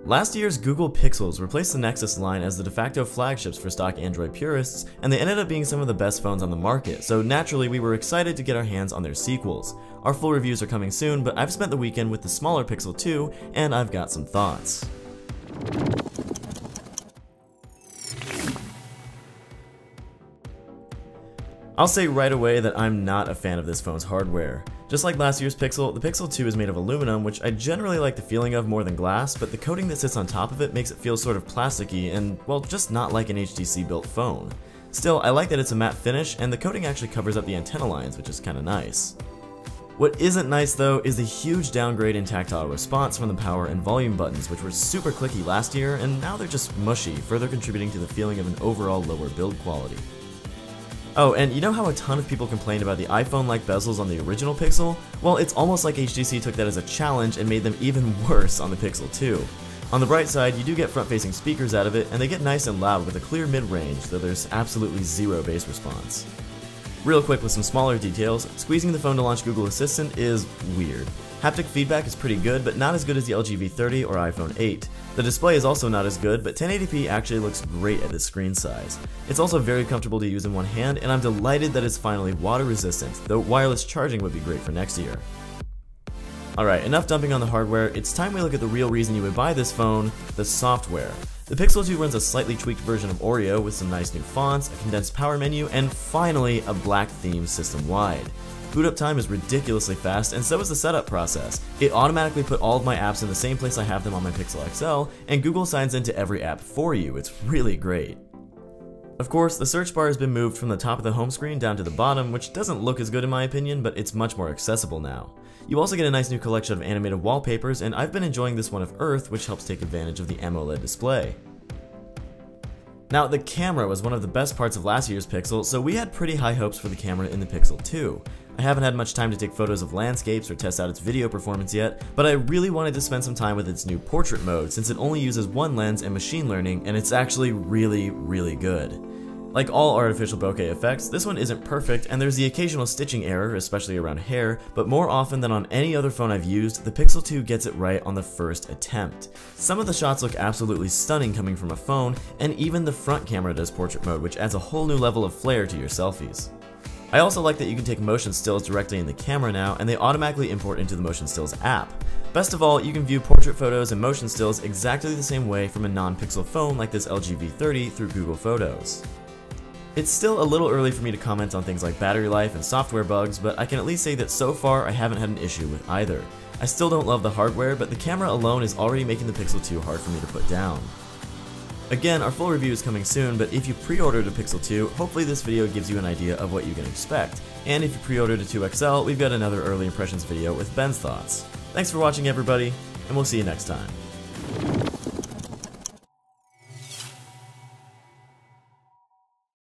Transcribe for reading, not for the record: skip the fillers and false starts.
Last year's Google Pixels replaced the Nexus line as the de facto flagships for stock Android purists, and they ended up being some of the best phones on the market, so naturally we were excited to get our hands on their sequels. Our full reviews are coming soon, but I've spent the weekend with the smaller Pixel 2, and I've got some thoughts. I'll say right away that I'm not a fan of this phone's hardware. Just like last year's Pixel, the Pixel 2 is made of aluminum, which I generally like the feeling of more than glass, but the coating that sits on top of it makes it feel sort of plasticky and, well, just not like an HTC built phone. Still, I like that it's a matte finish, and the coating actually covers up the antenna lines, which is kinda nice. What isn't nice though is the huge downgrade in tactile response from the power and volume buttons, which were super clicky last year, and now they're just mushy, further contributing to the feeling of an overall lower build quality. Oh, and you know how a ton of people complained about the iPhone-like bezels on the original Pixel? Well, it's almost like HTC took that as a challenge and made them even worse on the Pixel 2. On the bright side, you do get front-facing speakers out of it, and they get nice and loud with a clear mid-range, though there's absolutely zero bass response. Real quick with some smaller details, squeezing the phone to launch Google Assistant is weird. Haptic feedback is pretty good, but not as good as the LG V30 or iPhone 8. The display is also not as good, but 1080p actually looks great at this screen size. It's also very comfortable to use in one hand, and I'm delighted that it's finally water resistant, though wireless charging would be great for next year. Alright, enough dumping on the hardware, it's time we look at the real reason you would buy this phone, the software. The Pixel 2 runs a slightly tweaked version of Oreo with some nice new fonts, a condensed power menu, and finally a black theme system-wide. Boot up time is ridiculously fast, and so is the setup process. It automatically put all of my apps in the same place I have them on my Pixel XL, and Google signs into every app for you. It's really great. Of course, the search bar has been moved from the top of the home screen down to the bottom, which doesn't look as good in my opinion, but it's much more accessible now. You also get a nice new collection of animated wallpapers, and I've been enjoying this one of Earth, which helps take advantage of the AMOLED display. Now, the camera was one of the best parts of last year's Pixel, so we had pretty high hopes for the camera in the Pixel 2. I haven't had much time to take photos of landscapes or test out its video performance yet, but I really wanted to spend some time with its new portrait mode since it only uses one lens and machine learning, and it's actually really good. Like all artificial bokeh effects, this one isn't perfect, and there's the occasional stitching error, especially around hair, but more often than on any other phone I've used, the Pixel 2 gets it right on the first attempt. Some of the shots look absolutely stunning coming from a phone, and even the front camera does portrait mode, which adds a whole new level of flair to your selfies. I also like that you can take motion stills directly in the camera now, and they automatically import into the Motion Stills app. Best of all, you can view portrait photos and motion stills exactly the same way from a non-Pixel phone like this LG V30 through Google Photos. It's still a little early for me to comment on things like battery life and software bugs, but I can at least say that so far I haven't had an issue with either. I still don't love the hardware, but the camera alone is already making the Pixel 2 hard for me to put down. Again, our full review is coming soon, but if you pre-ordered a Pixel 2, hopefully this video gives you an idea of what you can expect. And if you pre-ordered a 2XL, we've got another early impressions video with Ben's thoughts. Thanks for watching everybody, and we'll see you next time.